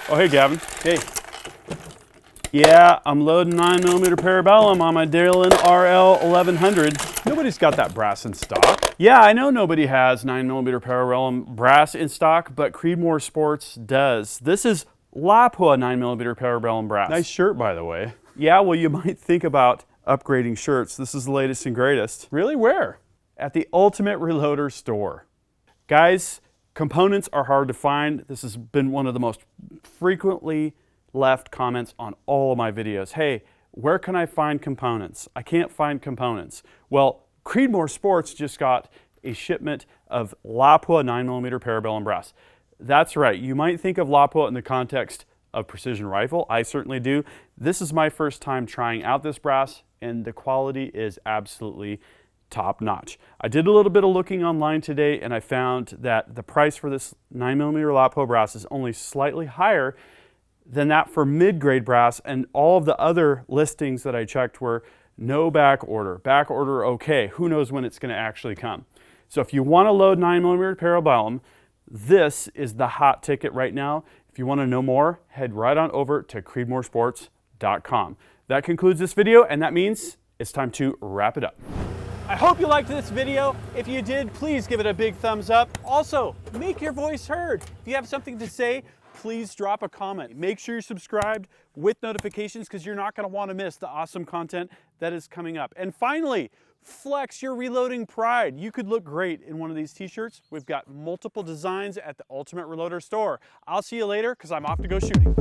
Oh, hey, Gavin. Hey. Yeah, I'm loading 9mm Parabellum on my Dillon RL 1100. Nobody's got that brass in stock. Yeah, I know nobody has 9mm Parabellum brass in stock, but Creedmoor Sports does. This is Lapua 9mm Parabellum brass. Nice shirt, by the way. Yeah, well, you might think about upgrading shirts. This is the latest and greatest. Really? Where? At the Ultimate Reloader store. Guys, components are hard to find. This has been one of the most frequently left comments on all of my videos. Hey, where can I find components? I can't find components. Well, Creedmoor Sports just got a shipment of Lapua 9mm Parabellum brass. That's right, you might think of Lapua in the context of precision rifle. I certainly do. This is my first time trying out this brass, and the quality is absolutely top notch. I did a little bit of looking online today, and I found that the price for this 9mm Lapua brass is only slightly higher than that for mid-grade brass, and all of the other listings that I checked were no back order. Back order okay, who knows when it's going to actually come. So if you want to load 9mm Parabellum, this is the hot ticket right now. If you want to know more, head right on over to creedmoorsports.com. That concludes this video, and that means it's time to wrap it up. I hope you liked this video. If you did, please give it a big thumbs up. Also, make your voice heard. If you have something to say, please drop a comment. Make sure you're subscribed with notifications because you're not going to want to miss the awesome content that is coming up. And finally, flex your reloading pride. You could look great in one of these t-shirts. We've got multiple designs at the Ultimate Reloader store. I'll see you later because I'm off to go shooting.